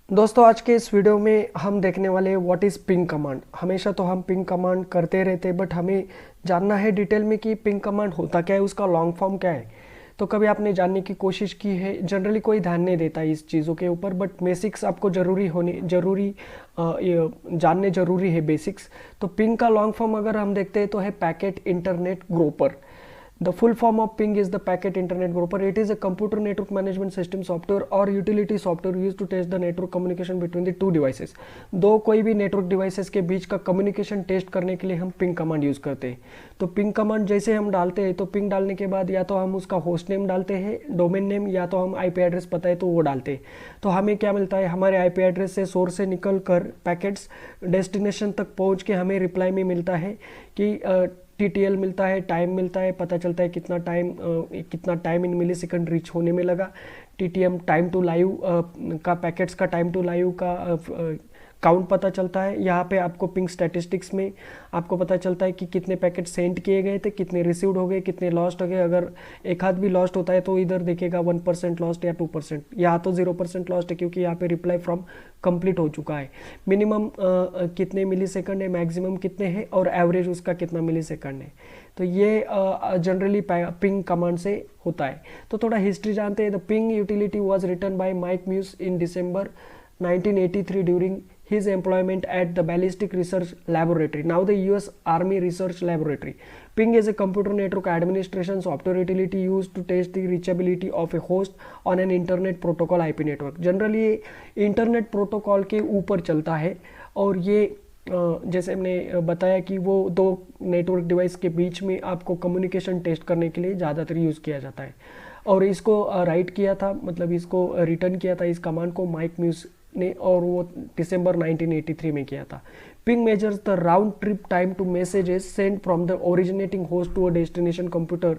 दोस्तों आज के इस वीडियो में हम देखने वाले हैं व्हाट इज़ पिंग कमांड। हमेशा तो हम पिंग कमांड करते रहते हैं, बट हमें जानना है डिटेल में कि पिंग कमांड होता क्या है, उसका लॉन्ग फॉर्म क्या है। तो कभी आपने जानने की कोशिश की है? जनरली कोई ध्यान नहीं देता इस चीज़ों के ऊपर, बट बेसिक्स आपको जानने जरूरी है बेसिक्स। तो पिंग का लॉन्ग फॉर्म अगर हम देखते हैं तो है packet internet groper. The full form of ping is the packet internet grouper. It is a computer network management system software or utility software used to test the network communication between the two devices. दो कोई भी network devices के बीच का communication test करने के लिए हम ping command use करते हैं। तो पिंग कमांड जैसे हम डालते हैं तो पिंग डालने के बाद या तो हम उसका होस्ट नेम डालते हैं, डोमेन नेम, या तो हम आईपी एड्रेस पता है तो वो डालते हैं। तो हमें क्या मिलता है, हमारे आईपी एड्रेस से सोर्स से निकल कर पैकेट्स डेस्टिनेशन तक पहुंच के हमें रिप्लाई में मिलता है कि टीटीएल मिलता है, टाइम मिलता है, पता चलता है कितना time in millisecond reach होने में लगा। टीटीएम टाइम टू लाइव का, पैकेट्स का टाइम टू लाइव का काउंट पता चलता है। यहाँ पे आपको पिंग स्टैटिस्टिक्स में आपको पता चलता है कि कितने पैकेट सेंड किए गए थे, कितने रिसीव्ड हो गए, कितने लॉस्ट हो गए। अगर एक हाथ भी लॉस्ट होता है तो इधर देखेगा 1% लॉस्ट या 2%। यहाँ तो 0% लॉस्ट है क्योंकि यहाँ पे रिप्लाई फ्रॉम कंप्लीट हो चुका है। मिनिमम कितने मिली सेकंड है, मैक्सिमम कितने हैं, और एवरेज उसका कितना मिली सेकंड है। तो ये जनरली पिंग कमांड से होता है। तो थोड़ा हिस्ट्री जानते हैं। The ping utility was written by Mike Muuss in December 1983 during his employment at the Ballistic Research Laboratory, now the US Army Research Laboratory. Ping is a computer network administration software utility used to test the reachability of a host on an internet protocol IP network. Generally ये internet protocol के ऊपर चलता है, और ये जैसे हमने बताया कि वो दो नेटवर्क डिवाइस के बीच में आपको कम्युनिकेशन टेस्ट करने के लिए ज़्यादातर यूज़ किया जाता है। और इसको राइट किया था, मतलब इसको रिटर्न किया था इस कमांड को माइक म्यूस ने, और वो दिसंबर 1983 में किया था। Ping measures the round trip time to messages send from the originating host to a destination computer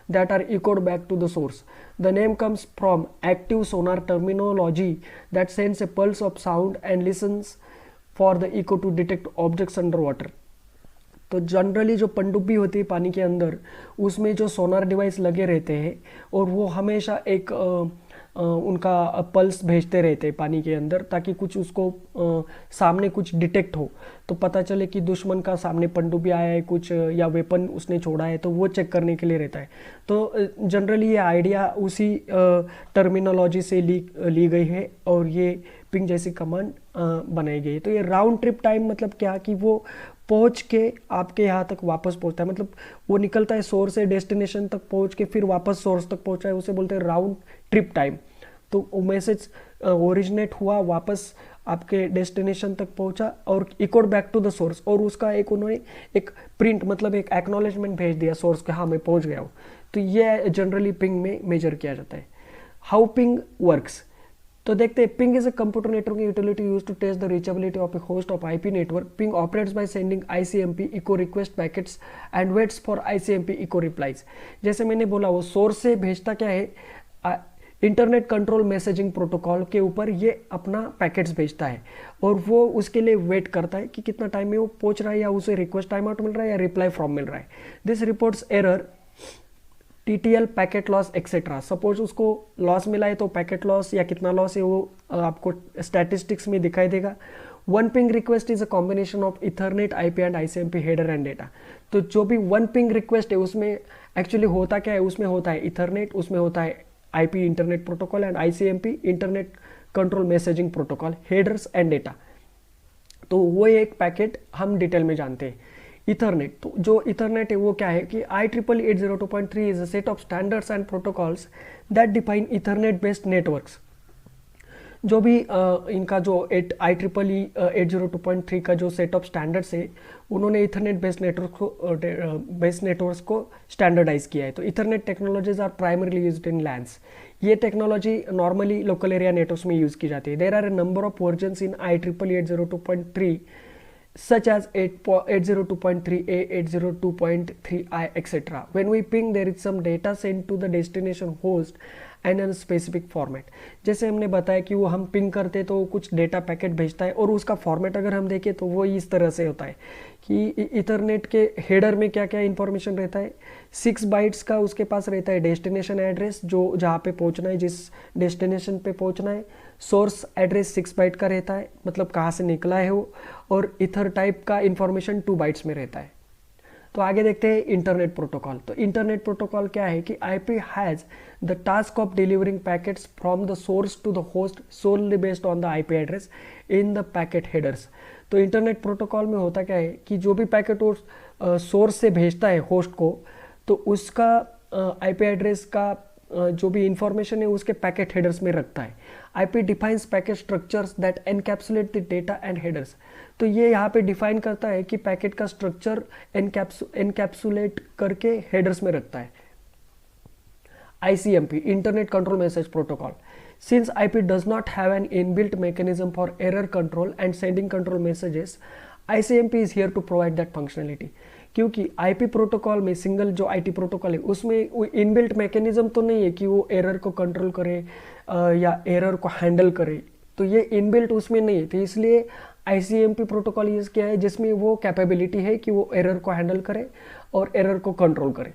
that are echoed back to the source. The name comes from active sonar terminology that sends a pulse of sound and listens for the echo to detect objects underwater. तो generally जो पनडुब्बी होती है पानी के अंदर, उसमें जो सोनार डिवाइस लगे रहते हैं और वो हमेशा एक उनका पल्स भेजते रहते हैं पानी के अंदर, ताकि कुछ उसको सामने कुछ डिटेक्ट हो, तो पता चले कि दुश्मन का सामने पनडुब्बी आया है कुछ, या वेपन उसने छोड़ा है, तो वो चेक करने के लिए रहता है। तो जनरली ये आइडिया उसी टर्मिनोलॉजी से ली गई है, और ये पिंग जैसी कमांड बनाई गई है। तो ये राउंड ट्रिप टाइम मतलब क्या, कि वो पहुंच के आपके यहाँ तक वापस पहुंचता है, मतलब वो निकलता है सोर्स से डेस्टिनेशन तक पहुंच के फिर वापस सोर्स तक पहुंचा है, उसे बोलते हैं राउंड ट्रिप टाइम। तो वो मैसेज ओरिजिनेट हुआ, वापस आपके डेस्टिनेशन तक पहुंचा और echoed back to the source, और उसका उन्होंने एक प्रिंट, मतलब एक एक्नॉलेजमेंट भेज दिया सोर्स के, हाँ मैं पहुंच गया हूँ। तो ये जनरली पिंग में मेजर किया जाता है। हाउ पिंग वर्क्स, तो देखते हैं। Ping is a computer network utility used to test the reachability of a host of IP network. Ping operates by sending ICMP echo request packets and waits for ICMP echo replies. जैसे मैंने बोला, वो source से भेजता क्या है, internet control messaging protocol के ऊपर ये अपना पैकेट्स भेजता है, और वो उसके लिए वेट करता है कि कितना टाइम में वो पहुंच रहा है, या उसे रिक्वेस्ट टाइम आउट मिल रहा है या रिप्लाई फ्रॉम मिल रहा है. This reports error, TTL, packet loss etcetera. Suppose उसको लॉस मिला है तो पैकेट लॉस या कितना लॉस है वो आपको स्टैटिस्टिक्स में दिखाई देगा. One ping request is a combination of Ethernet, IP and ICMP header and data. तो जो भी वन पिंग रिक्वेस्ट है उसमें एक्चुअली होता क्या है, उसमें होता है इथरनेट, उसमें होता है IP internet protocol, and ICMP internet control messaging protocol, headers and data. तो वो एक पैकेट हम डिटेल में जानते हैं. इथरनेट, तो जो इथरनेट है वो क्या है कि IEEE 802.3 is a set of standards and protocols that define Ethernet based networks. जो भी इनका जो IEEE 802.3 का जो सेट ऑफ स्टैंडर्ड्स है, उन्होंने इथरनेट बेस्ड नेटवर्क्स को स्टैंडर्डाइज किया है. तो Ethernet technologies are primarily used in LANs. ये technology normally local area networks में यूज़ की जाती है. There are a number of versions in IEEE 802.3 such as 802.3a, 802.3i, etc. When we ping, there is some data sent to the destination host and an specific format. जैसे हमने बताया कि वो हम पिंग करते तो कुछ डेटा पैकेट भेजता है और उसका फॉर्मेट अगर हम देखें तो वो इस तरह से होता है कि इथरनेट के हेडर में क्या क्या इंफॉर्मेशन रहता है। 6 बाइट्स का उसके पास रहता है डेस्टिनेशन एड्रेस, जो जहाँ पे पहुँचना है, जिस डेस्टिनेशन पे पहुँचना है। सोर्स एड्रेस 6 बाइट का रहता है, मतलब कहाँ से निकला है वो। और इथर टाइप का इंफॉर्मेशन 2 बाइट्स में रहता है। तो आगे देखते हैं इंटरनेट प्रोटोकॉल। तो इंटरनेट प्रोटोकॉल क्या है कि IP has the task of delivering packets from the source to the host solely based on the IP address in the packet headers. तो इंटरनेट प्रोटोकॉल में होता क्या है कि जो भी पैकेट सोर्स से भेजता है होस्ट को, तो उसका आईपी एड्रेस का जो भी इंफॉर्मेशन है उसके पैकेट हेडर्स में रखता है। IP defines packet structures that encapsulate the data and headers. तो ये यहाँ पे डिफाइन करता है कि पैकेट का स्ट्रक्चर एनकैप्सुलेट करके हेडर्स में रखता है। ICMP, Internet Control Message Protocol. Since IP does not have an inbuilt mechanism for error control and sending control messages, ICMP is here to provide that functionality. क्योंकि IP protocol में single जो IT protocol है उसमें inbuilt mechanism तो नहीं है कि वो एरर को कंट्रोल करे या एरर को हैंडल करे, तो ये इनबिल्ट उसमें नहीं है। तो इसलिए ICMP प्रोटोकॉल यूज़ किया है जिसमें वो कैपेबिलिटी है कि वो एरर को हैंडल करे और एरर को कंट्रोल करे।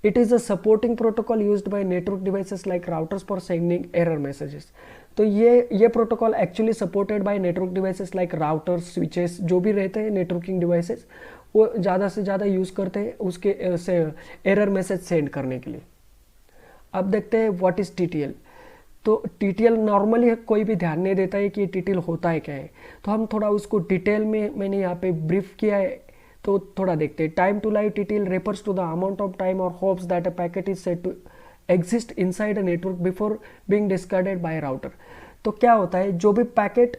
It is a supporting protocol used by network devices like routers for sending error messages. तो ये protocol actually supported by network devices like routers, switches, जो भी रहते हैं नेटवर्किंग डिवाइसेस, वो ज़्यादा से ज़्यादा यूज़ करते हैं उसके से एरर मैसेज सेंड करने के लिए। अब देखते हैं व्हाट इज़ TTL। तो TTL नॉर्मली कोई भी ध्यान नहीं देता है कि TTL होता है क्या है, तो हम थोड़ा उसको डिटेल में मैंने यहाँ पे ब्रीफ किया है, तो थोड़ा देखते हैं। Time to live TTL refers to the amount of time or hops that a packet is said to exist inside a network before being discarded by a router। तो क्या होता है, जो भी पैकेट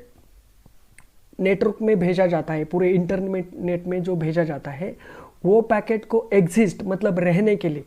नेटवर्क में भेजा जाता है, पूरे इंटरनेट में जो भेजा जाता है, वो पैकेट को एग्जिस्ट मतलब रहने के लिए,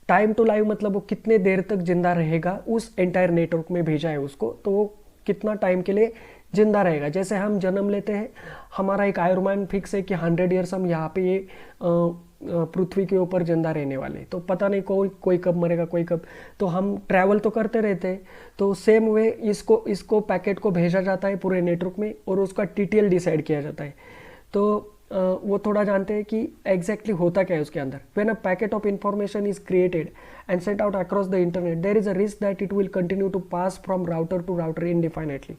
टाइम टू लाइव मतलब वो कितने देर तक जिंदा रहेगा उस एंटायर नेटवर्क में भेजा है उसको, तो वो कितना टाइम के लिए जिंदा रहेगा। जैसे हम जन्म लेते हैं, हमारा एक आयुर्मान फिक्स है कि 100 ईयर्स हम यहाँ पे ये पृथ्वी के ऊपर जिंदा रहने वाले, तो पता नहीं कोई कब मरेगा, कोई कब, तो हम ट्रैवल तो करते रहते हैं। तो सेम वे इसको पैकेट को भेजा जाता है पूरे नेटवर्क में और उसका TTL डिसाइड किया जाता है। तो वो थोड़ा जानते हैं कि एग्जैक्टली होता क्या है उसके अंदर। When a packet of information is created and sent out across the internet, there is a risk that it will continue to pass from router to router indefinitely.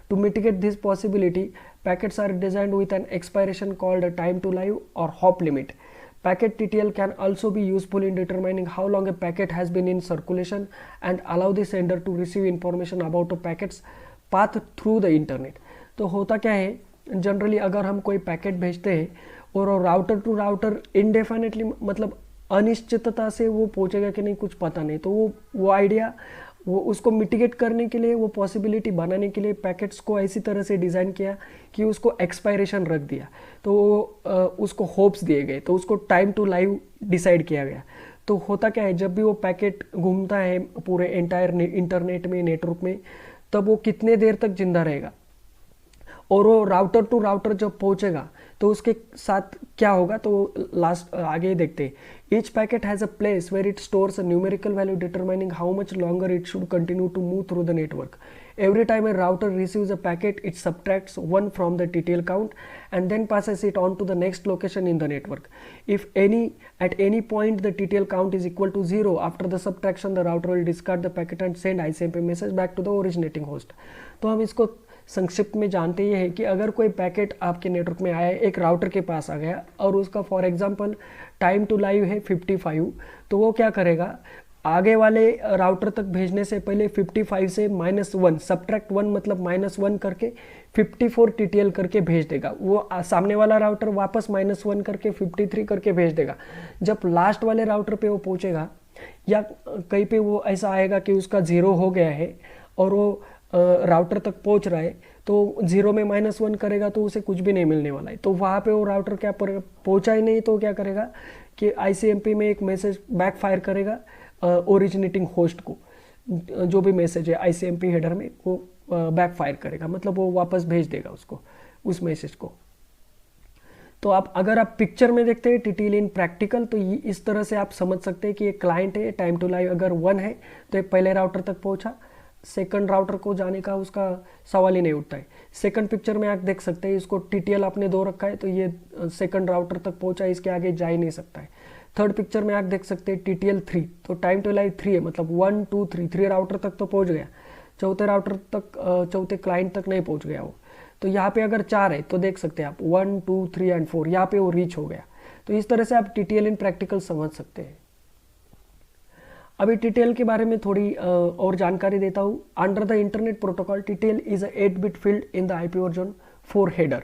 To mitigate this possibility, packets are designed with an expiration called a time to live or hop limit. Packet TTL can also be useful in determining how long a packet has been in circulation and allow the sender to receive information about a packet's path through the internet. तो होता क्या है, generally अगर हम कोई packet भेजते हैं और राउटर टू राउटर इनडेफिनेटली मतलब अनिश्चितता से वो पहुंचेगा कि नहीं कुछ पता नहीं, तो वो आइडिया वो उसको मिटिगेट करने के लिए, वो पॉसिबिलिटी बनाने के लिए पैकेट्स को ऐसी तरह से डिज़ाइन किया कि उसको एक्सपायरेशन रख दिया, तो उसको होप्स दिए गए, तो उसको टाइम टू लाइव डिसाइड किया गया। तो होता क्या है, जब भी वो पैकेट घूमता है पूरे एंटायर इंटरनेट में, नेटवर्क में, तब वो कितने देर तक जिंदा रहेगा और वो राउटर टू राउटर जब पहुंचेगा तो उसके साथ क्या होगा, तो लास्ट आगे देखते हैं। Each packet has a place where it stores a numerical value determining how much longer it should continue to move through the network. Every time a router receives a packet, it subtracts 1 from the TTL count and then passes it on to the next location in the network. If at any point the TTL count is equal to 0, after the subtraction the router will discard the packet and send ICMP message back to the originating host. तो हम इसको संक्षिप्त में जानते ये है कि अगर कोई पैकेट आपके नेटवर्क में आया, एक राउटर के पास आ गया और उसका for example time to live है 55, तो वो क्या करेगा, आगे वाले राउटर तक भेजने से पहले 55 से -1 सब्ट्रैक्ट 1 मतलब -1 करके 54 TTL करके भेज देगा। वो सामने वाला राउटर वापस -1 करके 53 करके भेज देगा। जब लास्ट वाले राउटर पे वो पहुंचेगा या कहीं पे वो ऐसा आएगा कि उसका 0 हो गया है और वो राउटर तक पहुंच रहा है, तो 0 में -1 करेगा तो उसे कुछ भी नहीं मिलने वाला है। तो वहाँ पे वो राउटर क्या पहुंचा ही नहीं, तो क्या करेगा कि ICMP में एक मैसेज बैक फायर करेगा ओरिजिनेटिंग होस्ट को, जो भी मैसेज है ICMP हेडर में वो बैक फायर करेगा, मतलब वो वापस भेज देगा उसको उस मैसेज को। तो आप अगर आप पिक्चर में देखते हैं TTL इन प्रैक्टिकल, तो इस तरह से आप समझ सकते हैं कि एक क्लाइंट है, टाइम टू लाइव अगर 1 है तो एक पहले राउटर तक पहुंचा, सेकंड राउटर को जाने का उसका सवाल ही नहीं उठता है। सेकंड पिक्चर में आप देख सकते हैं इसको TTL आपने 2 रखा है तो ये सेकंड राउटर तक पहुंचा, इसके आगे जा ही नहीं सकता है। थर्ड पिक्चर में आप देख सकते हैं TTL 3, तो टाइम टू लाइव 3 है, मतलब 1 2 3 राउटर तक तो पहुंच गया, चौथे राउटर तक, चौथे क्लाइंट तक नहीं पहुंच गया वो। तो यहाँ पे अगर 4 है तो देख सकते हैं आप 1 2 3 एंड 4, यहाँ पे वो रीच हो गया। तो इस तरह से आप TTL इन प्रैक्टिकल समझ सकते हैं। अभी TTL के बारे में थोड़ी और जानकारी देता हूँ। Under the internet protocol TTL is a 8-bit field in the IP version 4 header.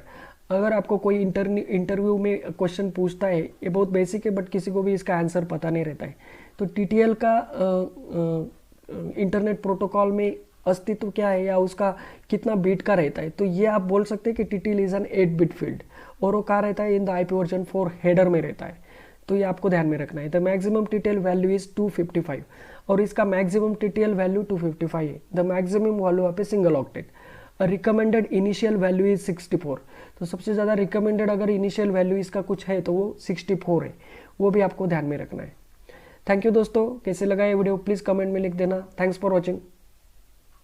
अगर आपको कोई इंटरव्यू में क्वेश्चन पूछता है, ये बहुत बेसिक है बट किसी को भी इसका आंसर पता नहीं रहता है, तो TTL का इंटरनेट प्रोटोकॉल में अस्तित्व क्या है या उसका कितना बीट का रहता है, तो ये आप बोल सकते हैं कि TTL is an 8-bit field, और वो कहाँ रहता है, in the IP version 4 header में रहता है। तो ये आपको ध्यान में रखना है। The maximum TTL value is 255 और इसका मैक्सिमम TTL वैल्यू 255 है। द मैक्सिमम वैल्यू आप single octet. Recommended initial value is 64, तो सबसे ज़्यादा रिकमेंडेड अगर इनिशियल वैल्यू इसका कुछ है तो वो 64 है, वो भी आपको ध्यान में रखना है। थैंक यू दोस्तों, कैसे लगा ये वीडियो प्लीज़ कमेंट में लिख देना। Thanks for watching.